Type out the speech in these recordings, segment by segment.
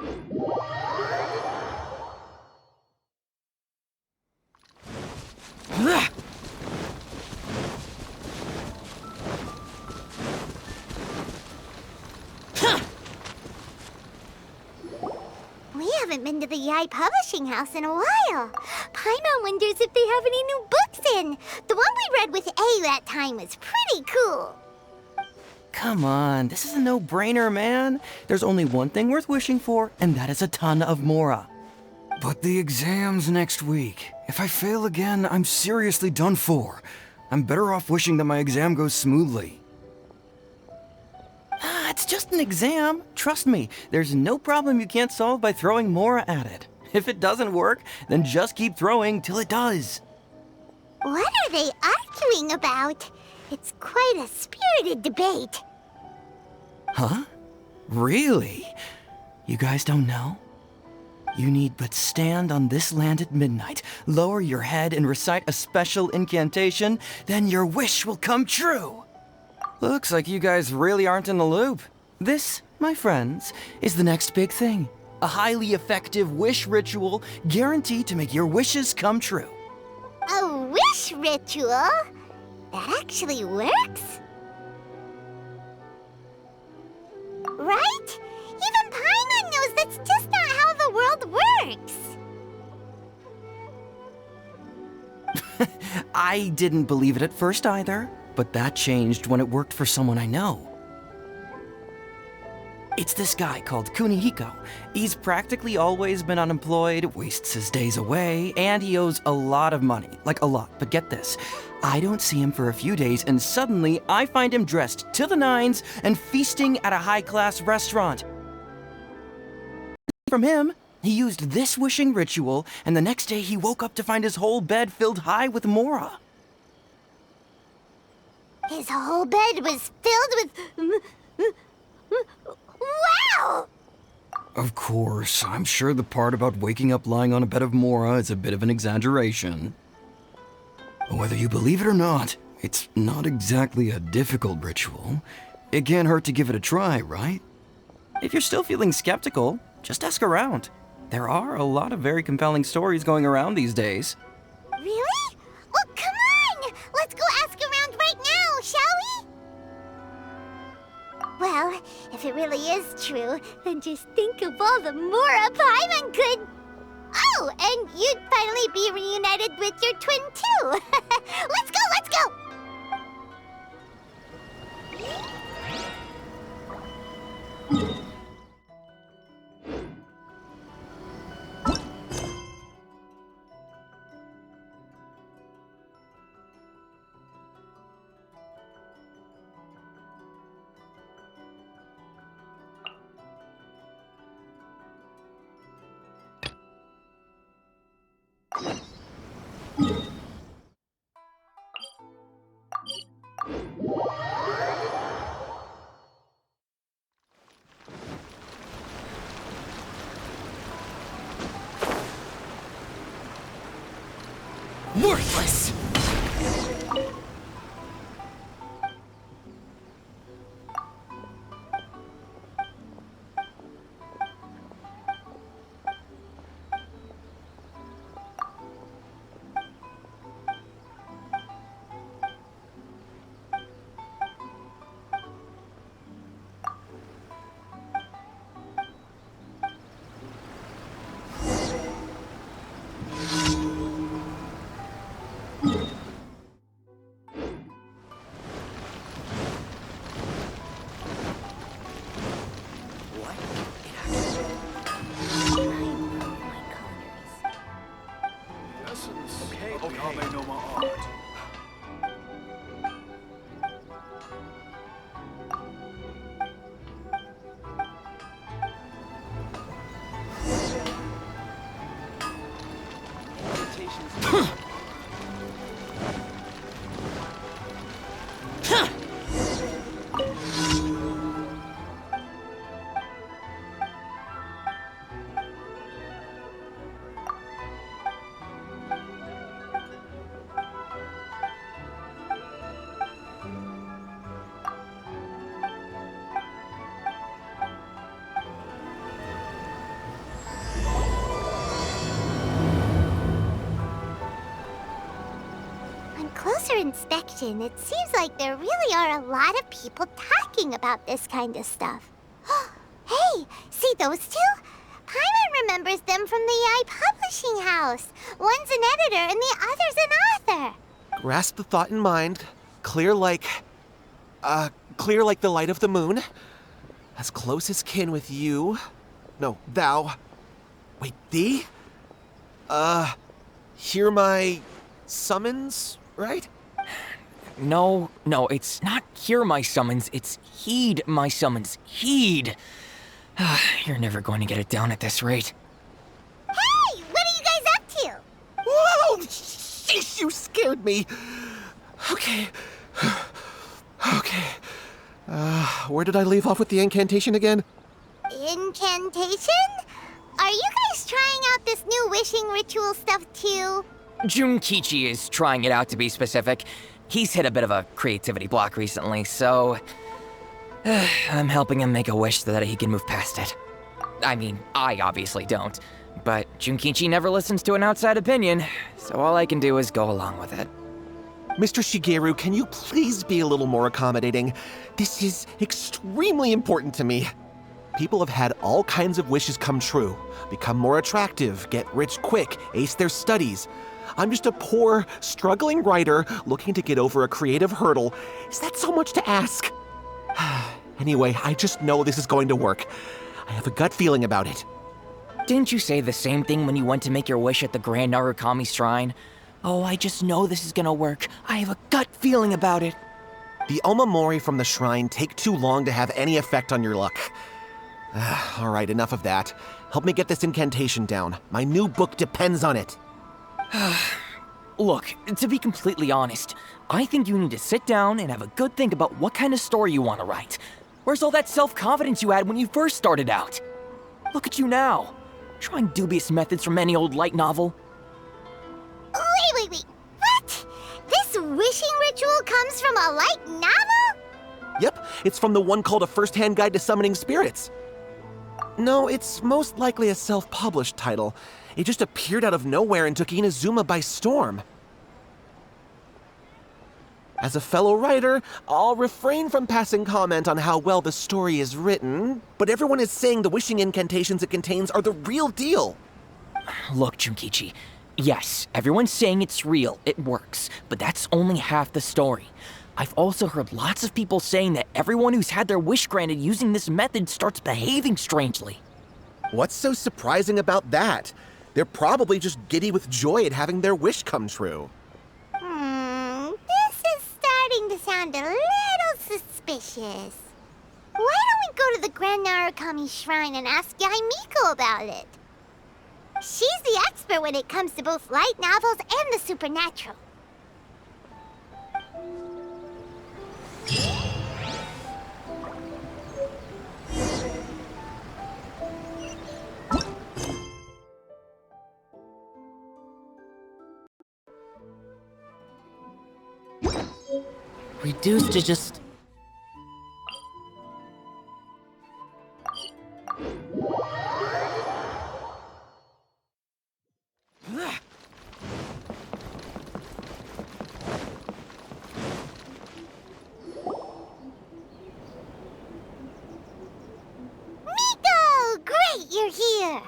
We haven't been to the Youhei publishing house in a while. Paimon wonders if they have any new books in. The one we read with A that time was pretty cool. Come on, this is a no-brainer, man. There's only one thing worth wishing for, and that is a ton of Mora. But the exam's next week. If I fail again, I'm seriously done for. I'm better off wishing that my exam goes smoothly. It's just an exam. Trust me, there's no problem you can't solve by throwing Mora at it. If it doesn't work, then just keep throwing till it does. What are they arguing about? It's quite a spirited debate. Huh? Really? You guys don't know? You need but stand on this land at midnight, lower your head and recite a special incantation, then your wish will come true. Looks like you guys really aren't in the loop. This, my friends, is the next big thing. A highly effective wish ritual guaranteed to make your wishes come true. A wish ritual? That actually works? Right? Even Paimon knows that's just not how the world works. I didn't believe it at first either, but that changed when it worked for someone I know. It's this guy called Kunihiko. He's practically always been unemployed, wastes his days away, and he owes a lot of money. Like a lot, but get this. I don't see him for a few days, and suddenly I find him dressed to the nines and feasting at a high-class restaurant. From him, he used this wishing ritual, and the next day he woke up to find his whole bed filled high with Mora. His whole bed was filled with... Wow! Of course, I'm sure the part about waking up lying on a bed of Mora is a bit of an exaggeration. Whether you believe it or not, it's not exactly a difficult ritual. It can't hurt to give it a try, right? If you're still feeling skeptical, just ask around. There are a lot of very compelling stories going around these days. Really? Well, come on! Let's go ask around right now, shall we? Well, if it really is true, then just think of all the Mora Paimon could... Oh, and you'd finally be reunited with your twin, too! Let's go, let's go! Worthless! inspection, it seems like there really are a lot of people talking about this kind of stuff. Hey, see those two? Paimon remembers them from the Youhei publishing house. One's an editor and the other's an author. Grasp the thought in mind. Clear like the light of the moon. As close as kin with you. No, thou. Wait, thee? Hear my summons, right? No, it's not hear my summons, it's heed my summons. Heed! You're never going to get it down at this rate. Hey, what are you guys up to? Whoa! Sheesh, you scared me. Okay. Where did I leave off with the incantation again? Incantation? Are you guys trying out this new wishing ritual stuff too? Junkichi is trying it out, to be specific. He's hit a bit of a creativity block recently, so I'm helping him make a wish so that he can move past it. I mean, I obviously don't, but Junkichi never listens to an outside opinion, so all I can do is go along with it. Mr. Shigeru, can you please be a little more accommodating? This is extremely important to me. People have had all kinds of wishes come true, become more attractive, get rich quick, ace their studies. I'm just a poor, struggling writer looking to get over a creative hurdle. Is that so much to ask? Anyway, I just know this is going to work. I have a gut feeling about it. Didn't you say the same thing when you went to make your wish at the Grand Narukami Shrine? Oh, I just know this is gonna work. I have a gut feeling about it. The omamori from the shrine take too long to have any effect on your luck. All right, enough of that. Help me get this incantation down. My new book depends on it. Look, to be completely honest, I think you need to sit down and have a good think about what kind of story you want to write. Where's all that self-confidence you had when you first started out? Look at you now, trying dubious methods from any old light novel. Wait. What? This wishing ritual comes from a light novel? Yep, it's from the one called A First-Hand Guide to Summoning Spirits. No, it's most likely a self-published title. It just appeared out of nowhere and took Inazuma by storm. As a fellow writer, I'll refrain from passing comment on how well the story is written, but everyone is saying the wishing incantations it contains are the real deal. Look, Junkichi, yes, everyone's saying it's real, it works, but that's only half the story. I've also heard lots of people saying that everyone who's had their wish granted using this method starts behaving strangely. What's so surprising about that? They're probably just giddy with joy at having their wish come true. This is starting to sound a little suspicious. Why don't we go to the Grand Narukami Shrine and ask Youhei Miko about it? She's the expert when it comes to both light novels and the supernatural. Reduced to just... Miko! Great, you're here!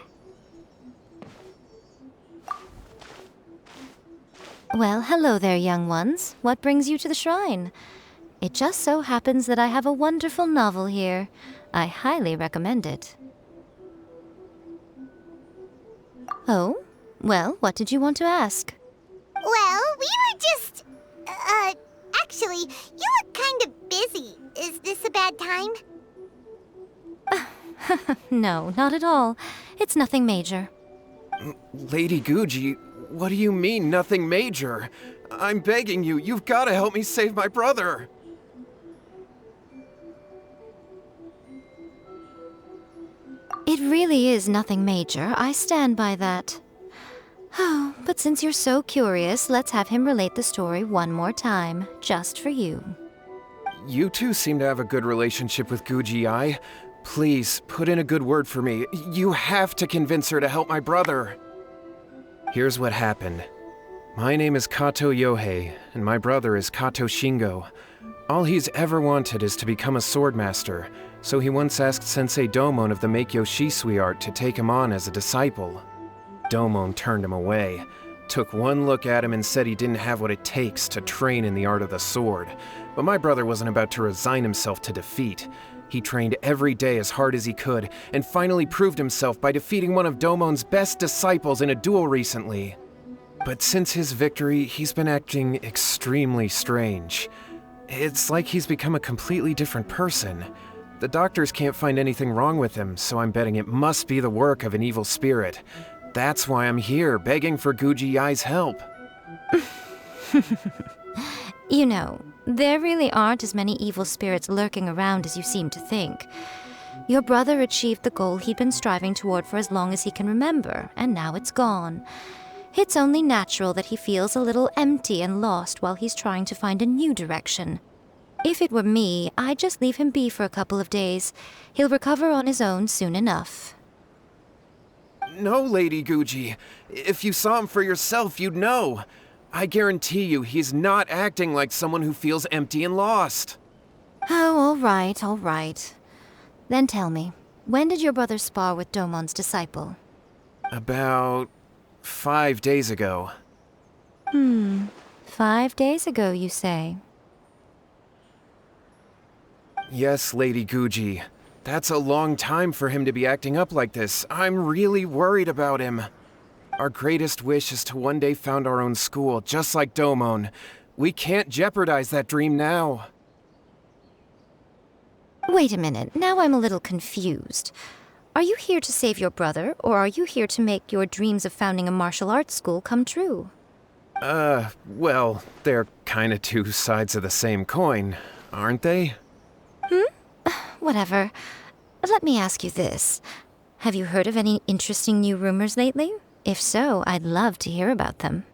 Well, hello there, young ones. What brings you to the shrine? It just so happens that I have a wonderful novel here. I highly recommend it. Oh? Well, what did you want to ask? Well, we were just... actually, you look kind of busy. Is this a bad time? No, not at all. It's nothing major. Lady Guji, what do you mean, nothing major? I'm begging you, you've got to help me save my brother. It really is nothing major. I stand by that. Oh, but since you're so curious, let's have him relate the story one more time, just for you. You two seem to have a good relationship with Guji-ai. Please, put in a good word for me. You have to convince her to help my brother. Here's what happened. My name is Kato Youhei, and my brother is Kato Shingo. All he's ever wanted is to become a swordmaster, so he once asked Sensei Domon of the Meikyo Shisui art to take him on as a disciple. Domon turned him away, took one look at him and said he didn't have what it takes to train in the art of the sword. But my brother wasn't about to resign himself to defeat. He trained every day as hard as he could, and finally proved himself by defeating one of Domon's best disciples in a duel recently. But since his victory, he's been acting extremely strange. It's like he's become a completely different person. The doctors can't find anything wrong with him, so I'm betting it must be the work of an evil spirit. That's why I'm here, begging for Guji Yai's help. You know, there really aren't as many evil spirits lurking around as you seem to think. Your brother achieved the goal he'd been striving toward for as long as he can remember, and now it's gone. It's only natural that he feels a little empty and lost while he's trying to find a new direction. If it were me, I'd just leave him be for a couple of days. He'll recover on his own soon enough. No, Lady Guji. If you saw him for yourself, you'd know. I guarantee you he's not acting like someone who feels empty and lost. Oh, all right. Then tell me, when did your brother spar with Domon's disciple? About 5 days ago. 5 days ago, you say? Yes, Lady Guji. That's a long time for him to be acting up like this. I'm really worried about him. Our greatest wish is to one day found our own school, just like Domon. We can't jeopardize that dream now. Wait a minute, now I'm a little confused. Are you here to save your brother, or are you here to make your dreams of founding a martial arts school come true? Well, they're kinda two sides of the same coin, aren't they? Whatever. Let me ask you this. Have you heard of any interesting new rumors lately? If so, I'd love to hear about them.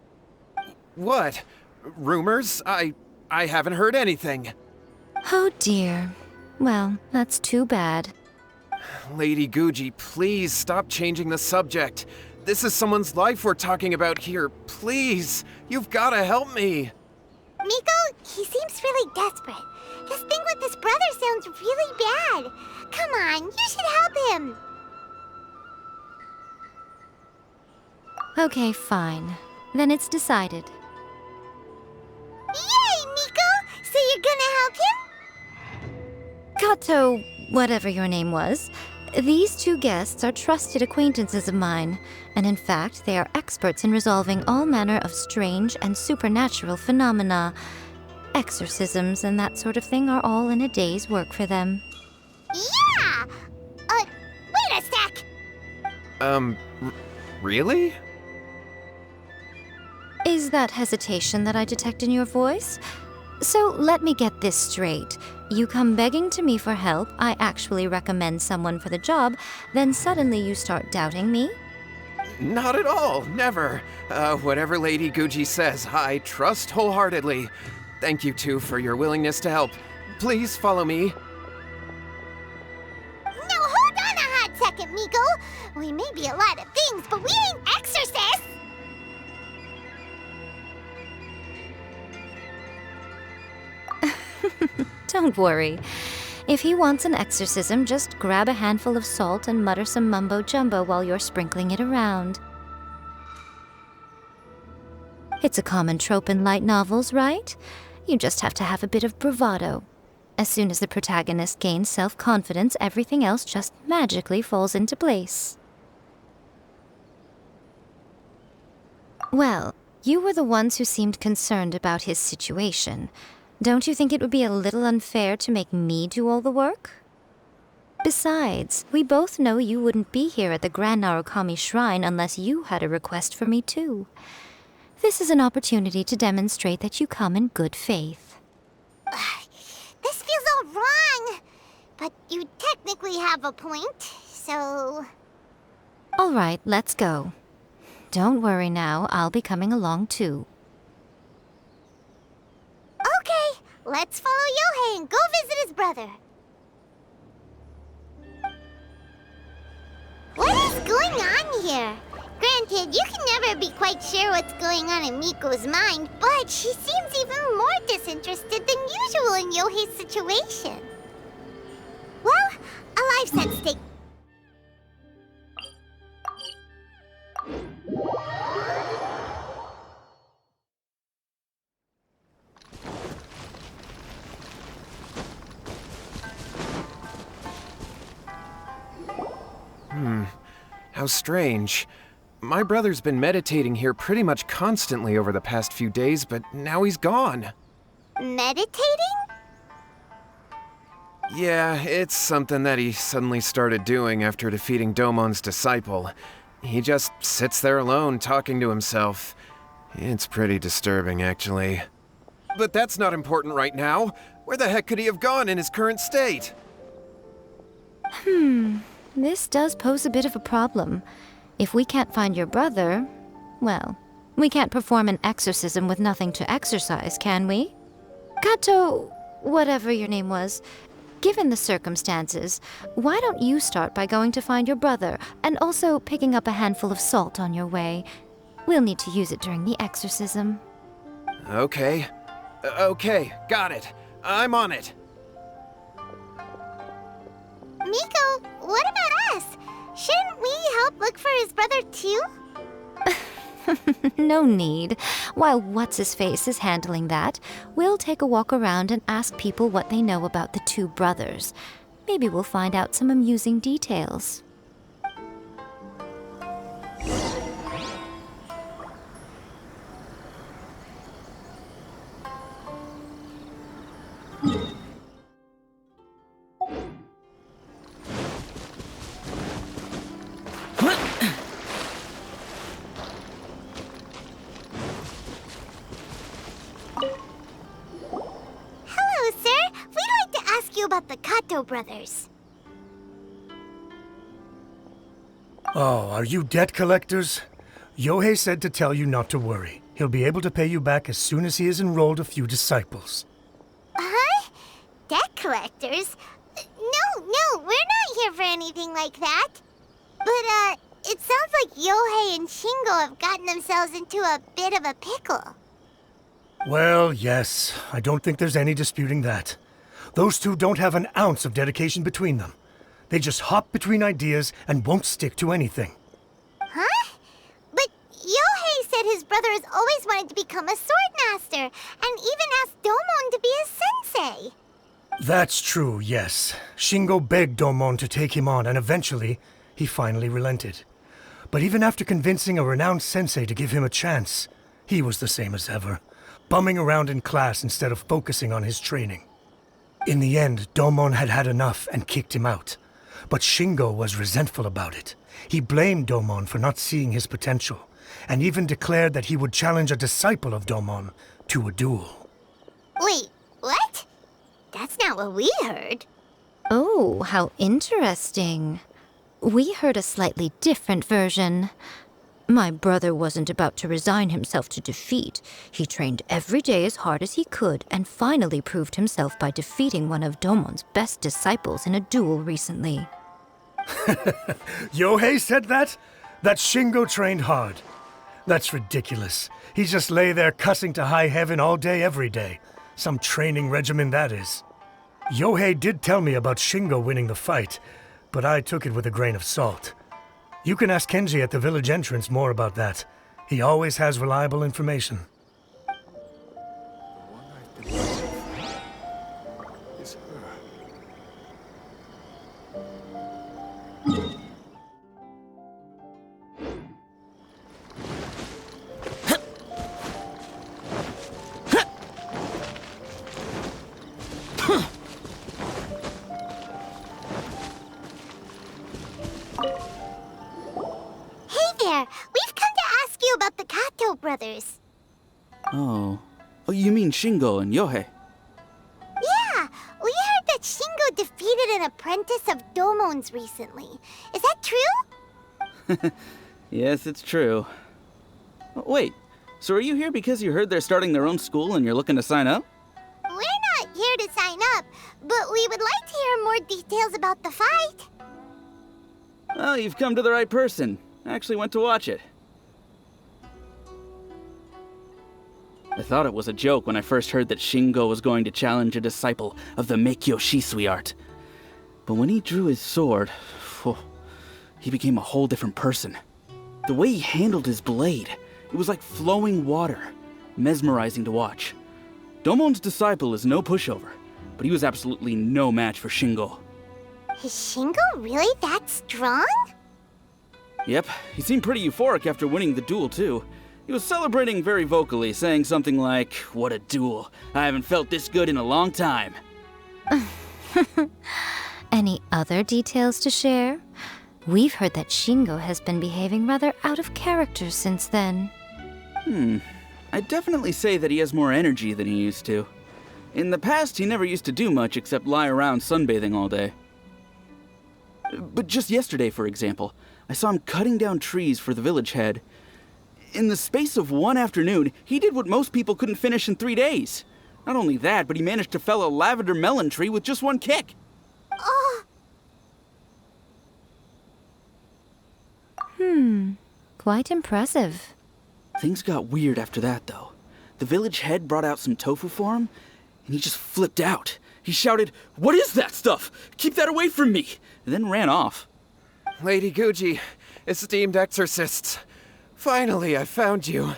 What? Rumors? I haven't heard anything. Oh dear. Well, that's too bad. Lady Guji, please stop changing the subject. This is someone's life we're talking about here. Please, you've gotta help me. Miko, he seems really desperate. This thing with his brother sounds really bad. Come on, you should help him. Okay, fine. Then it's decided. Yay, Miko! So you're gonna help him? Kato, whatever your name was, these two guests are trusted acquaintances of mine, and in fact, they are experts in resolving all manner of strange and supernatural phenomena. Exorcisms and that sort of thing are all in a day's work for them. Yeah! Wait a sec! Really? Is that hesitation that I detect in your voice? So let me get this straight. You come begging to me for help, I actually recommend someone for the job, then suddenly you start doubting me? Not at all, never. Whatever Lady Guji says, I trust wholeheartedly. Thank you two for your willingness to help. Please follow me. Now hold on a hot second, Miko. We may be a lot of things, but we ain't exorcists! Don't worry. If he wants an exorcism, just grab a handful of salt and mutter some mumbo-jumbo while you're sprinkling it around. It's a common trope in light novels, right? You just have to have a bit of bravado. As soon as the protagonist gains self-confidence, everything else just magically falls into place. Well, you were the ones who seemed concerned about his situation. Don't you think it would be a little unfair to make me do all the work? Besides, we both know you wouldn't be here at the Grand Narukami Shrine unless you had a request for me too. This is an opportunity to demonstrate that you come in good faith. This feels all wrong. But you technically have a point, so... All right, let's go. Don't worry now, I'll be coming along too. Okay, let's follow Youhei and go visit his brother. What is going on here? Granted, you can never be quite sure what's going on in Miko's mind, but she seems even more disinterested than usual in Youhei's situation. Well, a life at stake. How strange. My brother's been meditating here pretty much constantly over the past few days, but now he's gone. Meditating? Yeah, it's something that he suddenly started doing after defeating Domon's disciple. He just sits there alone, talking to himself. It's pretty disturbing, actually. But that's not important right now. Where the heck could he have gone in his current state? This does pose a bit of a problem. If we can't find your brother, well, we can't perform an exorcism with nothing to exorcise, can we? Kato, whatever your name was, given the circumstances, why don't you start by going to find your brother and also picking up a handful of salt on your way? We'll need to use it during the exorcism. Okay. Okay, got it. I'm on it. Miko, what about us? Shouldn't we help look for his brother too? No need. While What's-His-Face is handling that, we'll take a walk around and ask people what they know about the two brothers. Maybe we'll find out some amusing details. About the Kato brothers. Oh, are you debt collectors? Youhei said to tell you not to worry. He'll be able to pay you back as soon as he has enrolled a few disciples. Huh? Debt collectors? No, we're not here for anything like that. But, it sounds like Youhei and Shingo have gotten themselves into a bit of a pickle. Well, yes. I don't think there's any disputing that. Those two don't have an ounce of dedication between them. They just hop between ideas and won't stick to anything. Huh? But Youhei said his brother has always wanted to become a sword master, and even asked Domon to be his sensei. That's true, yes. Shingo begged Domon to take him on, and eventually, he finally relented. But even after convincing a renowned sensei to give him a chance, he was the same as ever, bumming around in class instead of focusing on his training. In the end, Domon had had enough and kicked him out. But Shingo was resentful about it. He blamed Domon for not seeing his potential, and even declared that he would challenge a disciple of Domon to a duel. Wait, what? That's not what we heard. Oh, how interesting. We heard a slightly different version. My brother wasn't about to resign himself to defeat. He trained every day as hard as he could and finally proved himself by defeating one of Domon's best disciples in a duel recently. Youhei said that? That Shingo trained hard. That's ridiculous. He just lay there cussing to high heaven all day every day. Some training regimen that is. Youhei did tell me about Shingo winning the fight, but I took it with a grain of salt. You can ask Kenji at the village entrance more about that. He always has reliable information. We've come to ask you about the Kato brothers. Oh, you mean Shingo and Youhei? Yeah, we heard that Shingo defeated an apprentice of Domon's recently. Is that true? Yes, it's true. Wait, so are you here because you heard they're starting their own school and you're looking to sign up? We're not here to sign up, but we would like to hear more details about the fight. Well, you've come to the right person. I actually went to watch it. I thought it was a joke when I first heard that Shingo was going to challenge a disciple of the miHoYo art. But when he drew his sword, he became a whole different person. The way he handled his blade, it was like flowing water, mesmerizing to watch. Domon's disciple is no pushover, but he was absolutely no match for Shingo. Is Shingo really that strong? Yep, he seemed pretty euphoric after winning the duel too. He was celebrating very vocally, saying something like, "What a duel. I haven't felt this good in a long time." Any other details to share? We've heard that Shingo has been behaving rather out of character since then. I'd definitely say that he has more energy than he used to. In the past, he never used to do much except lie around sunbathing all day. But just yesterday, for example, I saw him cutting down trees for the village head. In the space of one afternoon, he did what most people couldn't finish in 3 days. Not only that, but he managed to fell a lavender melon tree with just one kick. Oh, Quite impressive. Things got weird after that, though. The village head brought out some tofu for him, and he just flipped out. He shouted, "What is that stuff? Keep that away from me!" and then ran off. Lady Guji, esteemed exorcists. Finally, I found you.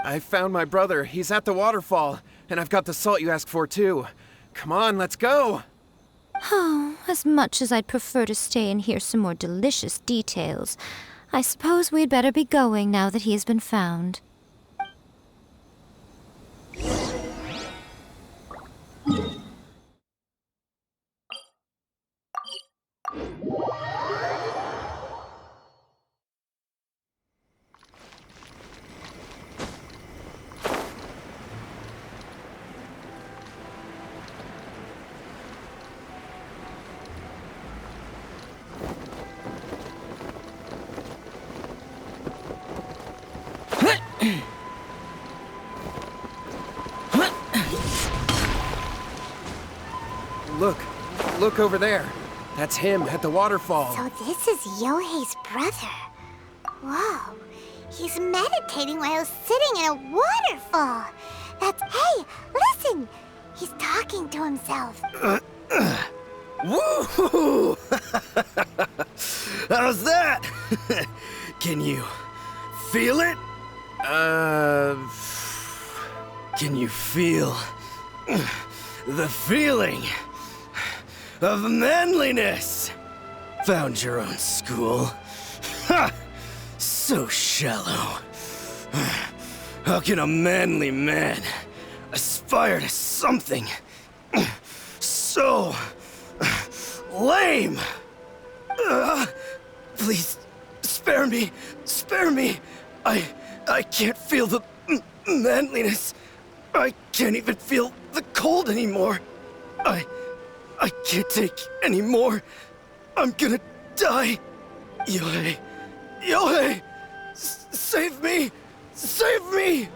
I found my brother. He's at the waterfall, and I've got the salt you asked for, too. Come on, let's go! Oh, as much as I'd prefer to stay and hear some more delicious details, I suppose we'd better be going now that he has been found. Look over there. That's him at the waterfall. so this is Youhei's brother. Whoa, he's meditating while sitting in a waterfall. Hey, listen! He's talking to himself. Woo! How's that? Can you feel it? Can you feel the feeling of manliness? Found your own school. Ha! So shallow. How can a manly man aspire to something so lame? Please, spare me. Spare me. I can't feel the manliness. I can't even feel the cold anymore. I can't take any more. I'm gonna die. Youhei. Youhei! Save me! Save me!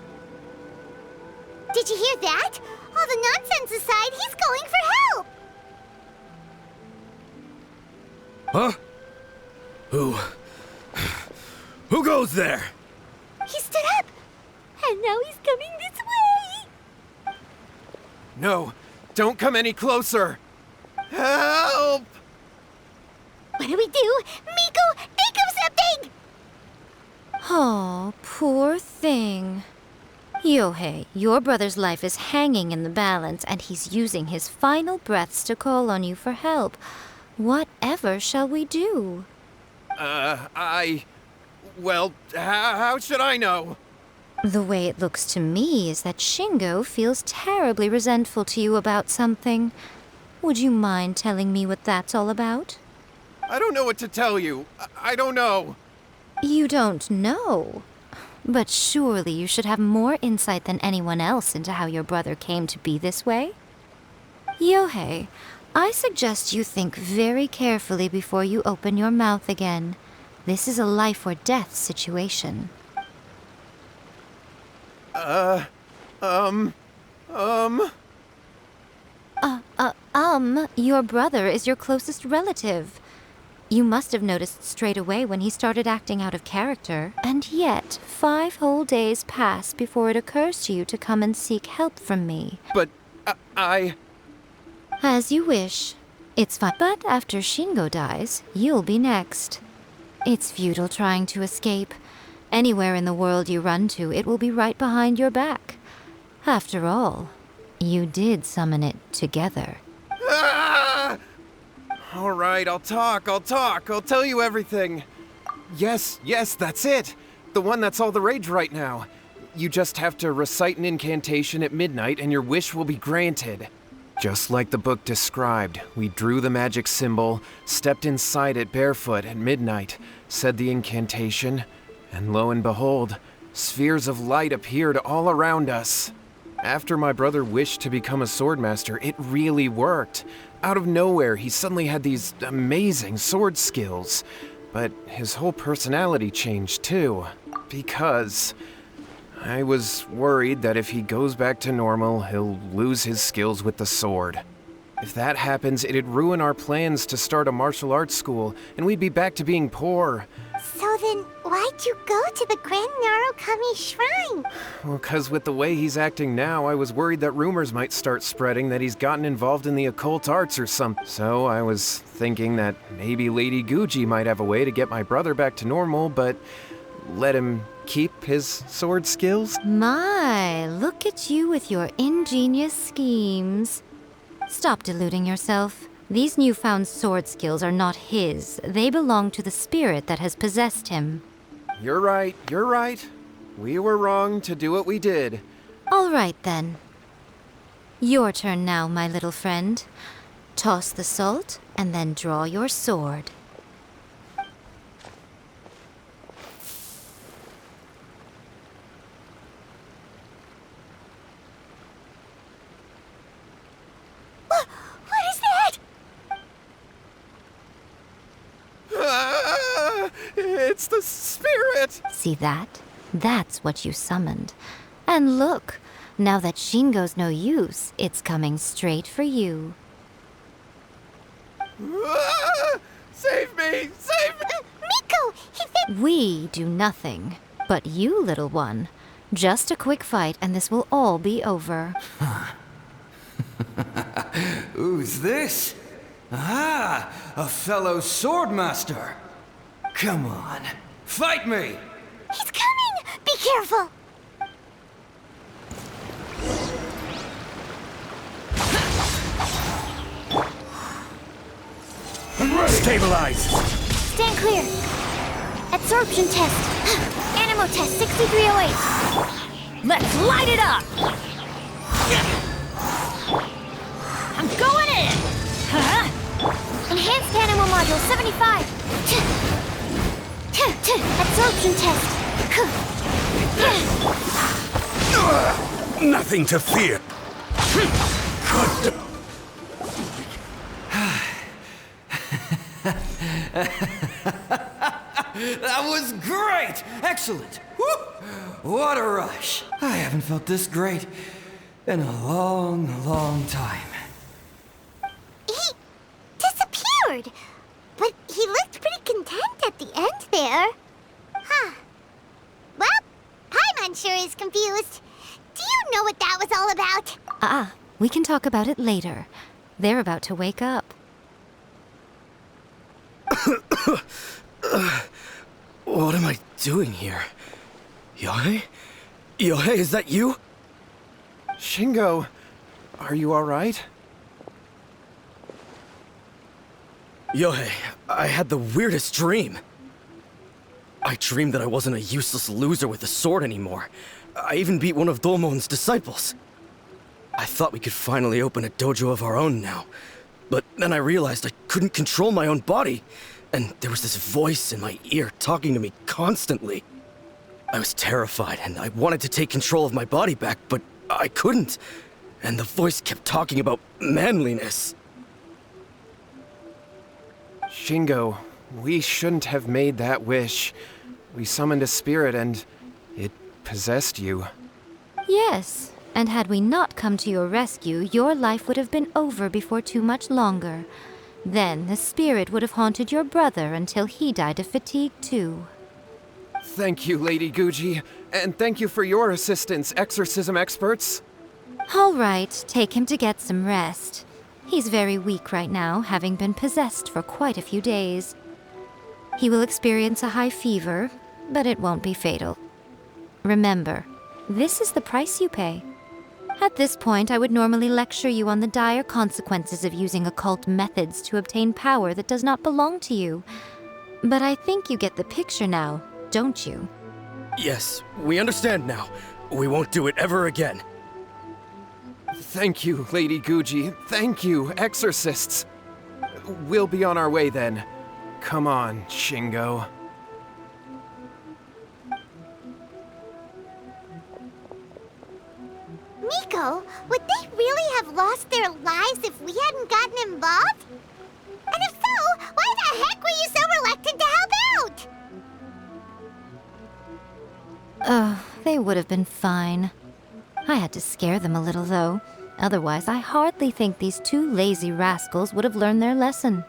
Did you hear that? All the nonsense aside, he's going for help! Huh? Who goes there? He stood up! And now he's coming this way! No, don't come any closer. Help! What do we do? Miko, think of something! Oh, poor thing. Youhei, your brother's life is hanging in the balance, and he's using his final breaths to call on you for help. Whatever shall we do? Well, how should I know? The way it looks to me is that Shingo feels terribly resentful to you about something. Would you mind telling me what that's all about? I don't know what to tell you. I don't know. You don't know? But surely you should have more insight than anyone else into how your brother came to be this way? Youhei, I suggest you think very carefully before you open your mouth again. This is a life or death situation. Your brother is your closest relative. You must have noticed straight away when he started acting out of character. And yet, 5 whole days pass before it occurs to you to come and seek help from me. But I... As you wish. It's fine. But after Shingo dies, you'll be next. It's futile trying to escape. Anywhere in the world you run to, it will be right behind your back. After all, you did summon it together. Ah! All right, I'll talk. I'll tell you everything. Yes, that's it. The one that's all the rage right now. You just have to recite an incantation at midnight and your wish will be granted. Just like the book described, we drew the magic symbol, stepped inside it barefoot at midnight, said the incantation, and lo and behold, spheres of light appeared all around us. After my brother wished to become a swordmaster, it really worked. Out of nowhere, he suddenly had these amazing sword skills. But his whole personality changed too, because I was worried that if he goes back to normal, he'll lose his skills with the sword. If that happens, it'd ruin our plans to start a martial arts school, and we'd be back to being poor. So then, why'd you go to the Grand Narukami Shrine? Well, 'cause with the way he's acting now, I was worried that rumors might start spreading that he's gotten involved in the occult arts or something. So I was thinking that maybe Lady Guji might have a way to get my brother back to normal, but let him keep his sword skills? My, look at you with your ingenious schemes. Stop deluding yourself. These newfound sword skills are not his. They belong to the spirit that has possessed him. You're right. We were wrong to do what we did. All right, then. Your turn now, my little friend. Toss the salt, and then draw your sword. What is that? It's the spirit! See that? That's what you summoned. And look, now that Shingo's no use, it's coming straight for you. Save me! Miko! We do nothing. But you, little one, just a quick fight and this will all be over. Who's this? Ah, a fellow swordmaster. Come on, fight me! He's coming! Be careful! Stabilize! Stand clear! Absorption test! Animo test 6308! Let's light it up! I'm going in! Huh? Enhanced Animo module 75! Absorption test! Nothing to fear. That was great! Excellent! Woo! What a rush! I haven't felt this great in a long time. He disappeared! But he looked pretty content at the end there. Huh. Well, Paimon sure is confused. Do you know what that was all about? We can talk about it later. They're about to wake up. What am I doing here? Youhei? Youhei, is that you? Shingo, are you alright? Youhei, I had the weirdest dream. I dreamed that I wasn't a useless loser with a sword anymore. I even beat one of Domon's disciples. I thought we could finally open a dojo of our own now. But then I realized I couldn't control my own body. And there was this voice in my ear talking to me constantly. I was terrified and I wanted to take control of my body back, but I couldn't. And the voice kept talking about manliness. Shingo, we shouldn't have made that wish. We summoned a spirit and it possessed you. Yes, and had we not come to your rescue, your life would have been over before too much longer. Then the spirit would have haunted your brother until he died of fatigue too. Thank you, Lady Guji. And thank you for your assistance, exorcism experts. All right, take him to get some rest. He's very weak right now, having been possessed for quite a few days. He will experience a high fever, but it won't be fatal. Remember, this is the price you pay. At this point, I would normally lecture you on the dire consequences of using occult methods to obtain power that does not belong to you. But I think you get the picture now, don't you? Yes, we understand now. We won't do it ever again. Thank you, Lady Guji. Thank you, exorcists. We'll be on our way then. Come on, Shingo. Miko, would they really have lost their lives if we hadn't gotten involved? And if so, why the heck were you so reluctant to help out? Oh, they would have been fine. I had to scare them a little, though. Otherwise, I hardly think these two lazy rascals would have learned their lesson.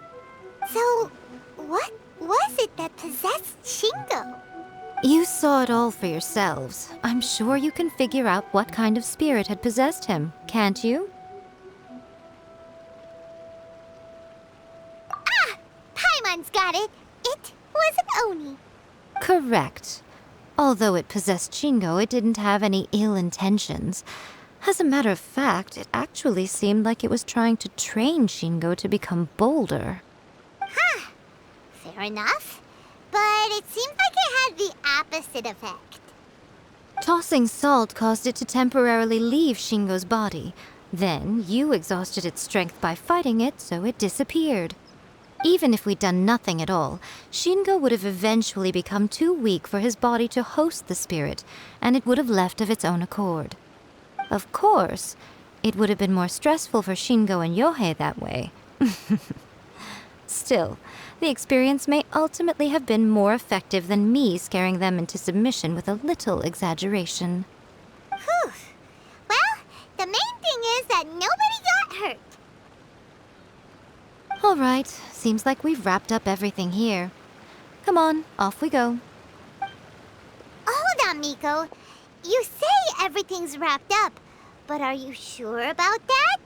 So, what was it that possessed Shingo? You saw it all for yourselves. I'm sure you can figure out what kind of spirit had possessed him, can't you? Ah! Paimon's got it! It was an Oni. Correct. Although it possessed Shingo, it didn't have any ill intentions. As a matter of fact, it actually seemed like it was trying to train Shingo to become bolder. Huh. Fair enough. But it seems like it had the opposite effect. Tossing salt caused it to temporarily leave Shingo's body. Then, you exhausted its strength by fighting it, so it disappeared. Even if we'd done nothing at all, Shingo would have eventually become too weak for his body to host the spirit, and it would have left of its own accord. Of course, it would have been more stressful for Shingo and Youhei that way. Still, the experience may ultimately have been more effective than me scaring them into submission with a little exaggeration. Whew. Well, the main thing is that nobody got hurt. All right, seems like we've wrapped up everything here. Come on, off we go. Hold on, Miko. You say everything's wrapped up, but are you sure about that?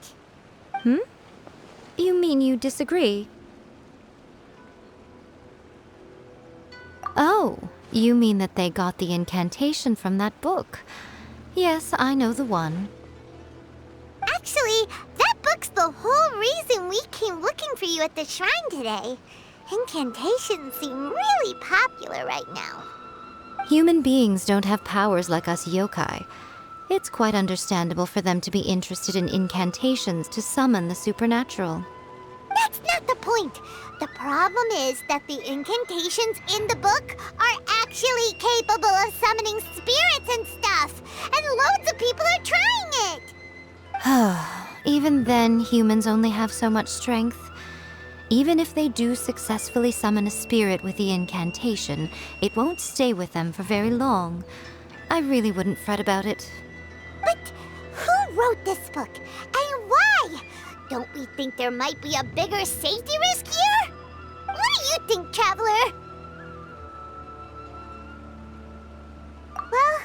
You mean you disagree? Oh, you mean that they got the incantation from that book. Yes, I know the one. Actually, that book's the whole reason we came looking for you at the shrine today. Incantations seem really popular right now. Human beings don't have powers like us yokai. It's quite understandable for them to be interested in incantations to summon the supernatural. That's not the point. The problem is that the incantations in the book are actually capable of summoning spirits and stuff, and loads of people are trying it. Even then, humans only have so much strength. Even if they do successfully summon a spirit with the incantation, it won't stay with them for very long. I really wouldn't fret about it. But who wrote this book, and why? Don't we think there might be a bigger safety risk here? What do you think, Traveler? Well,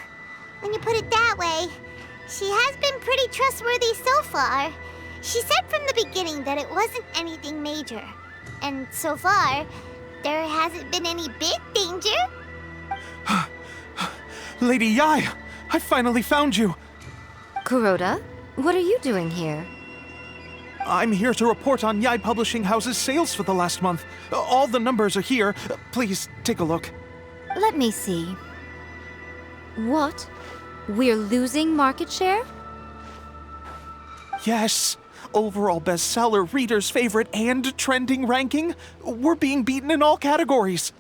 when you put it that way, she has been pretty trustworthy so far. She said from the beginning that it wasn't anything major. And so far, there hasn't been any big danger. Lady Yai, I finally found you. Kuroda, what are you doing here? I'm here to report on Yai Publishing House's sales for the last month. All the numbers are here. Please take a look. Let me see. What? We're losing market share? Yes. Overall bestseller, reader's favorite, and trending ranking. We're being beaten in all categories.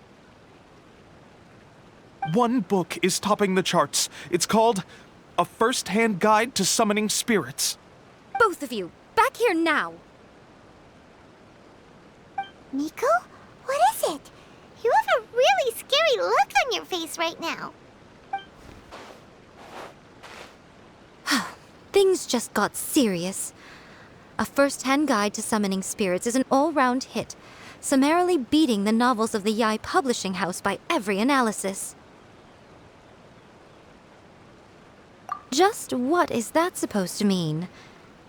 One book is topping the charts. It's called A First-Hand Guide to Summoning Spirits. Both of you, back here now! Miko? What is it? You have a really scary look on your face right now. Things just got serious. A first-hand guide to summoning spirits is an all-round hit, summarily beating the novels of the Youhei publishing house by every analysis. Just what is that supposed to mean?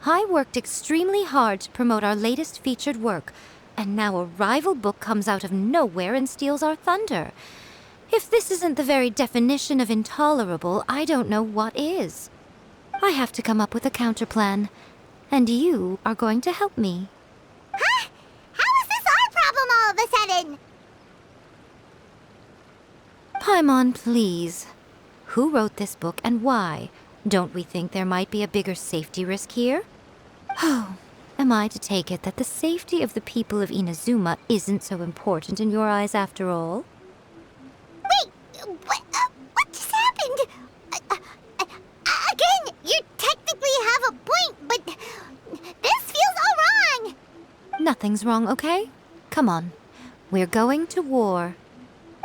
I worked extremely hard to promote our latest featured work, and now a rival book comes out of nowhere and steals our thunder. If this isn't the very definition of intolerable, I don't know what is. I have to come up with a counterplan, and you are going to help me. Huh? How is this our problem all of a sudden? Paimon, please. Who wrote this book and why? Don't we think there might be a bigger safety risk here? Oh, am I to take it that the safety of the people of Inazuma isn't so important in your eyes after all? Wait, what just happened? Again, you technically have a point, but this feels all wrong. Nothing's wrong, okay? Come on. We're going to war.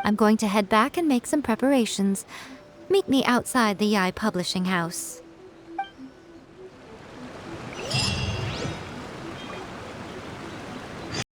I'm going to head back and make some preparations. Meet me outside the Youhei publishing house.